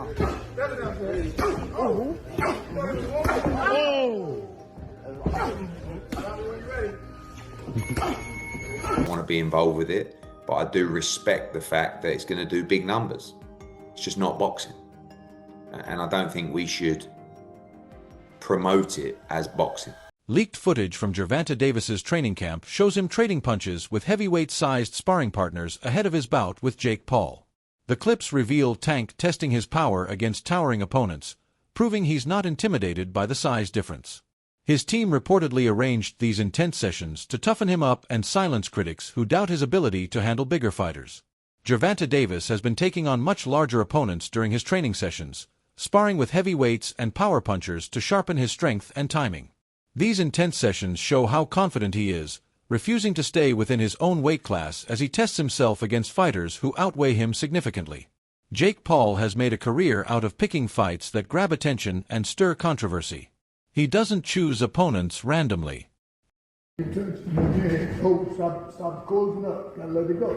I want to be involved with it, but I do respect the fact that it's going to do big numbers. It's just not boxing. And I don't think we should promote it as boxing. Leaked footage from Gervonta Davis's training camp shows him trading punches with heavyweight-sized sparring partners ahead of his bout with Jake Paul. The clips reveal Tank testing his power against towering opponents, proving he's not intimidated by the size difference. His team reportedly arranged these intense sessions to toughen him up and silence critics who doubt his ability to handle bigger fighters. Gervonta Davis has been taking on much larger opponents during his training sessions, sparring with heavyweights and power punchers to sharpen his strength and timing. These intense sessions show how confident he is, refusing to stay within his own weight class as he tests himself against fighters who outweigh him significantly. Jake Paul has made a career out of picking fights that grab attention and stir controversy. He doesn't choose opponents randomly. Stop closing up. Gotta let it go.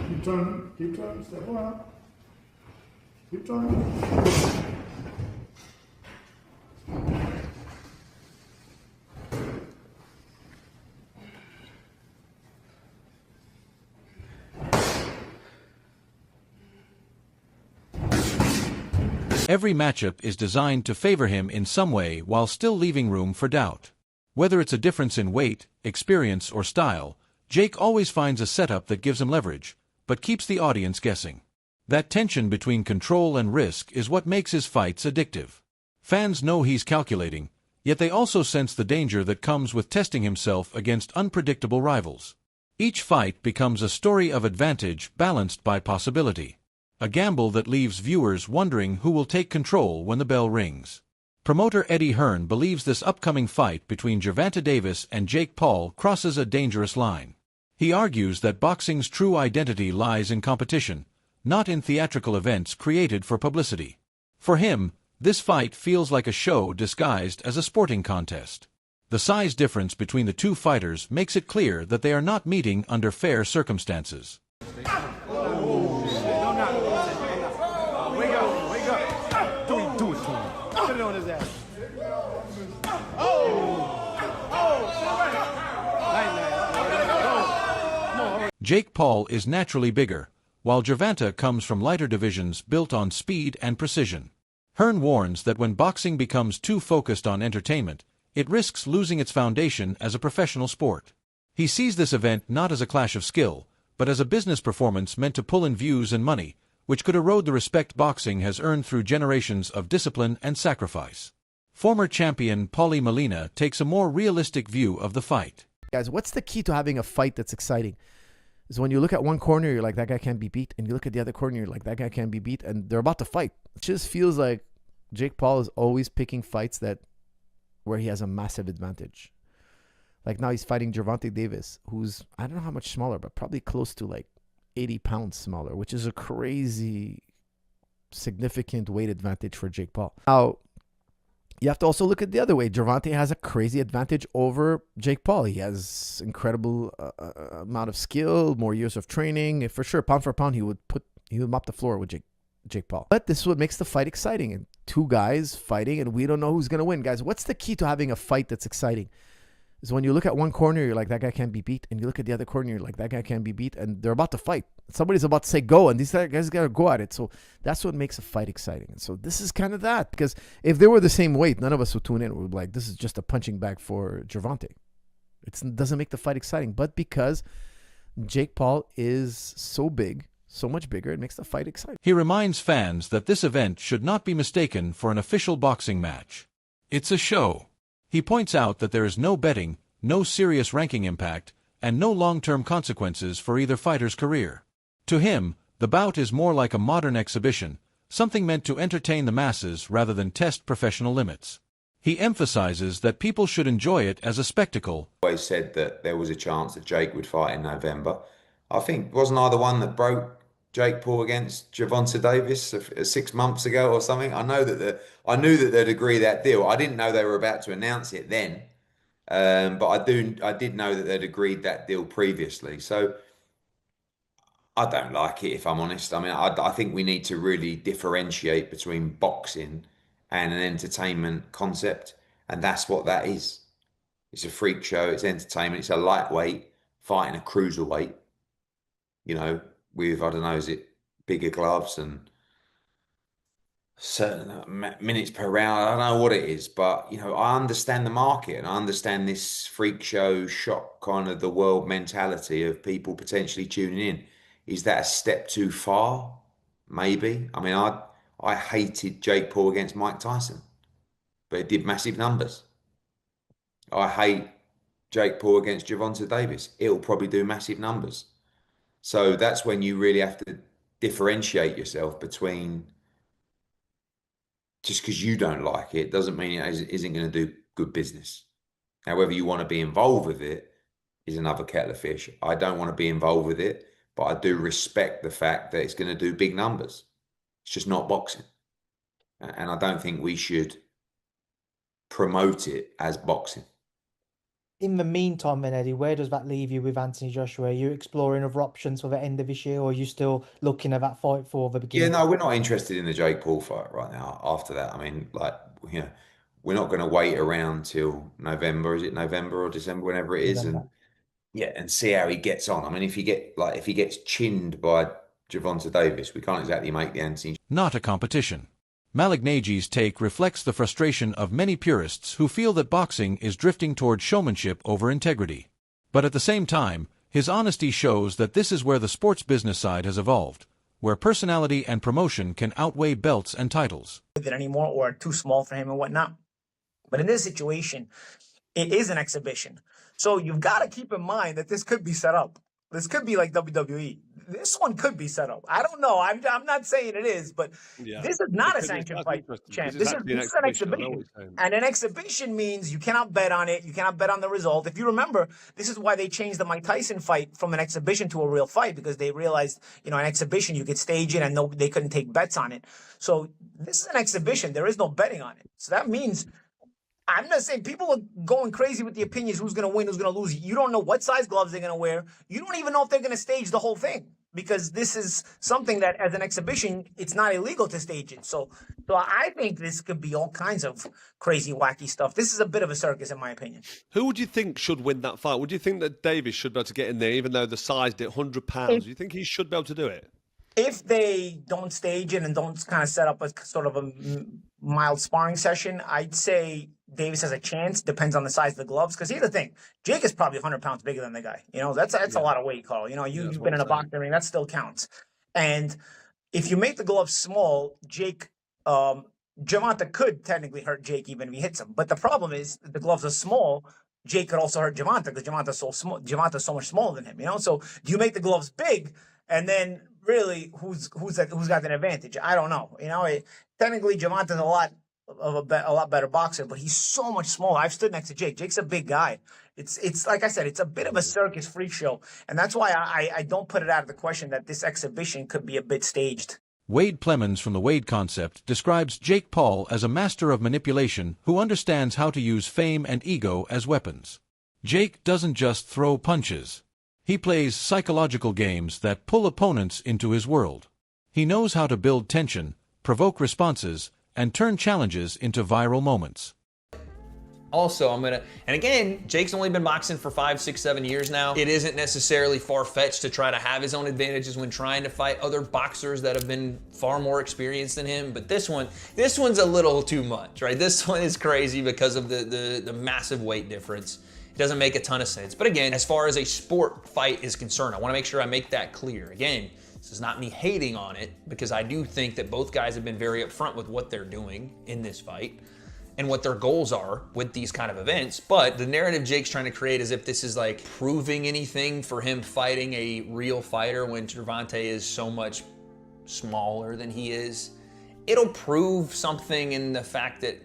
Keep turning, step around. Keep turning. Every matchup is designed to favor him in some way while still leaving room for doubt. Whether it's a difference in weight, experience, or style, Jake always finds a setup that gives him leverage, but keeps the audience guessing. That tension between control and risk is what makes his fights addictive. Fans know he's calculating, yet they also sense the danger that comes with testing himself against unpredictable rivals. Each fight becomes a story of advantage balanced by possibility. A gamble that leaves viewers wondering who will take control when the bell rings. Promoter Eddie Hearn believes this upcoming fight between Gervonta Davis and Jake Paul crosses a dangerous line. He argues that boxing's true identity lies in competition, not in theatrical events created for publicity. For him, this fight feels like a show disguised as a sporting contest. The size difference between the two fighters makes it clear that they are not meeting under fair circumstances. Jake Paul is naturally bigger, while Gervonta comes from lighter divisions built on speed and precision. Hearn warns that when boxing becomes too focused on entertainment, it risks losing its foundation as a professional sport. He sees this event not as a clash of skill, but as a business performance meant to pull in views and money, which could erode the respect boxing has earned through generations of discipline and sacrifice. Former champion Paulie Molina takes a more realistic view of the fight. Guys, what's the key to having a fight that's exciting? Is when you look at one corner, you're like, that guy can't be beat. And you look at the other corner, you're like, that guy can't be beat. And they're about to fight. It just feels like Jake Paul is always picking fights where he has a massive advantage. Like now he's fighting Gervonta Davis, who's, I don't know how much smaller, but probably close to like 80 pounds smaller, which is a crazy, significant weight advantage for Jake Paul. Now, you have to also look at the other way. Gervonta has a crazy advantage over Jake Paul. He has incredible amount of skill, more years of training. For sure, pound for pound, he would mop the floor with Jake Paul. But this is what makes the fight exciting. And two guys fighting, and we don't know who's going to win. Guys, what's the key to having a fight that's exciting? Is when you look at one corner, you're like, that guy can't be beat. And you look at the other corner, you're like, that guy can't be beat. And they're about to fight. Somebody's about to say go, and these guys got to go at it. So that's what makes a fight exciting. And so this is kind of that. Because if they were the same weight, none of us would tune in. We'd be like, this is just a punching bag for Gervonta. It doesn't make the fight exciting. But because Jake Paul is so big, so much bigger, it makes the fight exciting. He reminds fans that this event should not be mistaken for an official boxing match. It's a show. He points out that there is no betting, no serious ranking impact, and no long-term consequences for either fighter's career. To him, the bout is more like a modern exhibition, something meant to entertain the masses rather than test professional limits. He emphasizes that people should enjoy it as a spectacle. I always said that there was a chance that Jake would fight in November. I think, wasn't I the one that broke Jake Paul against Gervonta Davis 6 months ago or something? I knew that they'd agree that deal. I didn't know they were about to announce it then, but I did know that they'd agreed that deal previously. So I don't like it, if I'm honest. I mean, I think we need to really differentiate between boxing and an entertainment concept, and that's what that is. It's a freak show. It's entertainment. It's a lightweight fighting a cruiserweight. You know, with I don't know, is it bigger gloves and certain minutes per round. I don't know what it is, but you know, I understand the market and I understand this freak show shock kind of the world mentality of people potentially tuning in. Is that a step too far? Maybe. I mean, I hated Jake Paul against Mike Tyson, but it did massive numbers. I hate Jake Paul against Gervonta Davis. It'll probably do massive numbers. So that's when you really have to differentiate yourself between just because you don't like it doesn't mean isn't going to do good business. However, you want to be involved with it is another kettle of fish. I don't want to be involved with it, but I do respect the fact that it's going to do big numbers. It's just not boxing. And I don't think we should promote it as boxing. In the meantime, then, Eddie, where does that leave you with Anthony Joshua? Are you exploring other options for the end of this year, or are you still looking at that fight for the Yeah, beginning? no, we're not interested in the Jake Paul fight right now. After that, I mean, like, you know, we're not going to wait around till November. Is it November or December, whenever it is, and yeah, and see how he gets on. I mean, if he gets chinned by Gervonta Davis, we can't exactly make the Anthony. Not a competition. Malignagi's take reflects the frustration of many purists who feel that boxing is drifting toward showmanship over integrity. But at the same time, his honesty shows that this is where the sports business side has evolved, where personality and promotion can outweigh belts and titles. It anymore or too small for him and whatnot. But in this situation, it is an exhibition. So you've got to keep in mind that this could be set up. This could be like WWE. This one could be set up. I don't know. I'm not saying it is, but this is not a sanctioned fight, champ. This is an exhibition. And an exhibition means you cannot bet on it. You cannot bet on the result. If you remember, this is why they changed the Mike Tyson fight from an exhibition to a real fight, because they realized, you know, an exhibition, you could stage it and they couldn't take bets on it. So this is an exhibition. There is no betting on it. So that means I'm not saying people are going crazy with the opinions who's going to win, who's going to lose. You don't know what size gloves they're going to wear. You don't even know if they're going to stage the whole thing, because this is something that as an exhibition, it's not illegal to stage it. So I think this could be all kinds of crazy, wacky stuff. This is a bit of a circus, in my opinion. Who would you think should win that fight? Would you think that Davis should be able to get in there, even though the size did 100 pounds? Do you think he should be able to do it? If they don't stage it and don't kind of set up a sort of a mild sparring session, I'd say Davis has a chance. Depends on the size of the gloves. Because here's the thing: Jake is probably 100 pounds bigger than the guy. You know, that's a lot of weight, Carl. You know, you've been in a boxing ring. That still counts. And if you make the gloves small, Gervonta could technically hurt Jake even if he hits him. But the problem is the gloves are small. Jake could also hurt Gervonta because Gervonta's so small. Gervonta's so much smaller than him. You know, so do you make the gloves big and then really who's got an advantage? I don't know. You know, technically Gervonta's a lot better boxer, but he's so much smaller. I've stood next to Jake. Jake's a big guy. It's like I said, it's a bit of a circus freak show, and that's why I don't put it out of the question that this exhibition could be a bit staged. Wade Plemons from the Wade Concept describes Jake Paul as a master of manipulation who understands how to use fame and ego as weapons. Jake doesn't just throw punches. He plays psychological games that pull opponents into his world. He knows how to build tension, provoke responses, and turn challenges into viral moments. Also, and again, Jake's only been boxing for 5, 6, 7 years now. It isn't necessarily far-fetched to try to have his own advantages when trying to fight other boxers that have been far more experienced than him. But this one's a little too much, right? This one is crazy because of the massive weight difference. It doesn't make a ton of sense. But again, as far as a sport fight is concerned, I want to make sure I make that clear. Again, this is not me hating on it, because I do think that both guys have been very upfront with what they're doing in this fight and what their goals are with these kind of events. But the narrative Jake's trying to create as if this is like proving anything for him fighting a real fighter when Gervonta is so much smaller than he is. It'll prove something in the fact that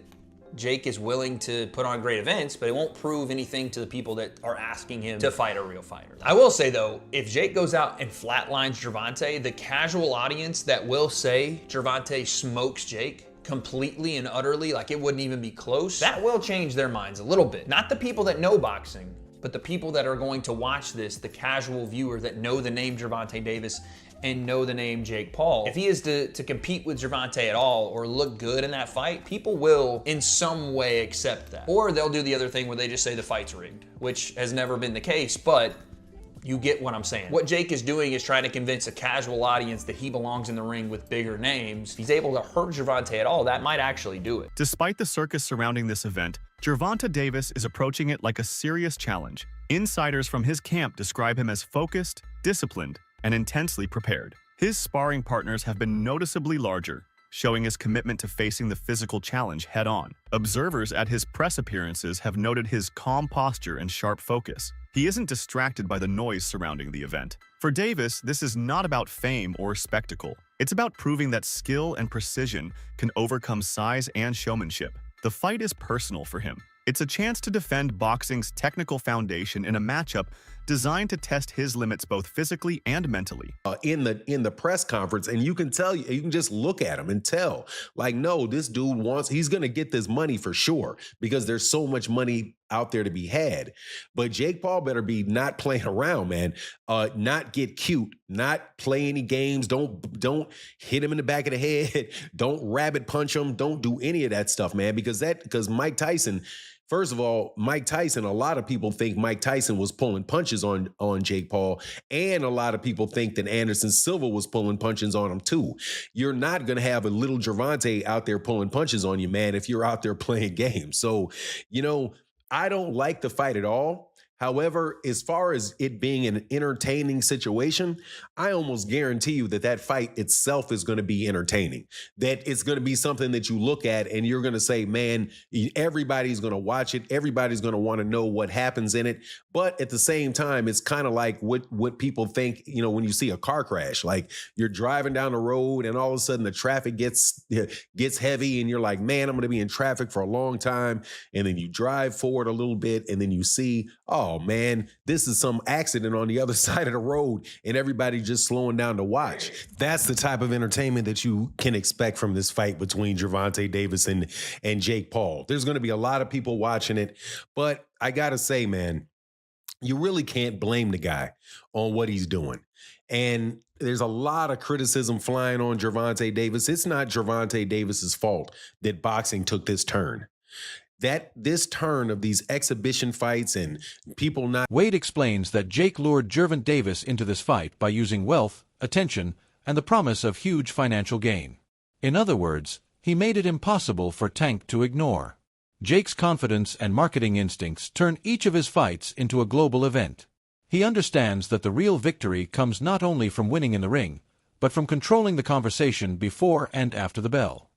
Jake is willing to put on great events, but it won't prove anything to the people that are asking him to fight a real fighter. I will say though, if Jake goes out and flatlines Gervonta, the casual audience that will say Gervonta smokes Jake completely and utterly, like it wouldn't even be close, that will change their minds a little bit. Not the people that know boxing, But the people that are going to watch this, the casual viewer that know the name Gervonta Davis and know the name Jake Paul, if he is to compete with Gervonta at all or look good in that fight, people will in some way accept that. Or they'll do the other thing where they just say the fight's rigged, which has never been the case, but you get what I'm saying. What Jake is doing is trying to convince a casual audience that he belongs in the ring with bigger names. If he's able to hurt Gervonta at all, that might actually do it. Despite the circus surrounding this event, Gervonta Davis is approaching it like a serious challenge. Insiders from his camp describe him as focused, disciplined, and intensely prepared. His sparring partners have been noticeably larger, showing his commitment to facing the physical challenge head-on. Observers at his press appearances have noted his calm posture and sharp focus. He isn't distracted by the noise surrounding the event. For Davis, this is not about fame or spectacle. It's about proving that skill and precision can overcome size and showmanship. The fight is personal for him. It's a chance to defend boxing's technical foundation in a matchup designed to test his limits both physically and mentally. In the press conference, and you can just look at him and tell, like, no, this dude he's gonna get this money for sure because there's so much money out there to be had. But Jake Paul better be not playing around, man. Not get cute, not play any games. Don't hit him in the back of the head. Don't rabbit punch him. Don't do any of that stuff, man, because Mike Tyson. First of all, Mike Tyson, a lot of people think Mike Tyson was pulling punches on Jake Paul, and a lot of people think that Anderson Silva was pulling punches on him too. You're not going to have a little Gervonta out there pulling punches on you, man, if you're out there playing games. So, I don't like the fight at all. However, as far as it being an entertaining situation, I almost guarantee you that fight itself is going to be entertaining. That it's going to be something that you look at and you're going to say, man, everybody's going to watch it. Everybody's going to want to know what happens in it. But at the same time, it's kind of like what people think, when you see a car crash, like you're driving down the road and all of a sudden the traffic gets heavy and you're like, man, I'm going to be in traffic for a long time. And then you drive forward a little bit and then you see, oh man, this is some accident on the other side of the road and everybody just slowing down to watch. That's the type of entertainment that you can expect from this fight between Gervonta Davis and Jake Paul. There's going to be a lot of people watching it, but I got to say, man, you really can't blame the guy on what he's doing. And there's a lot of criticism flying on Gervonta Davis. It's not Gervonta Davis's fault that boxing took this turn. This turn of these exhibition fights and people not... Wade explains that Jake lured Gervonta Davis into this fight by using wealth, attention, and the promise of huge financial gain. In other words, he made it impossible for Tank to ignore. Jake's confidence and marketing instincts turn each of his fights into a global event. He understands that the real victory comes not only from winning in the ring, but from controlling the conversation before and after the bell.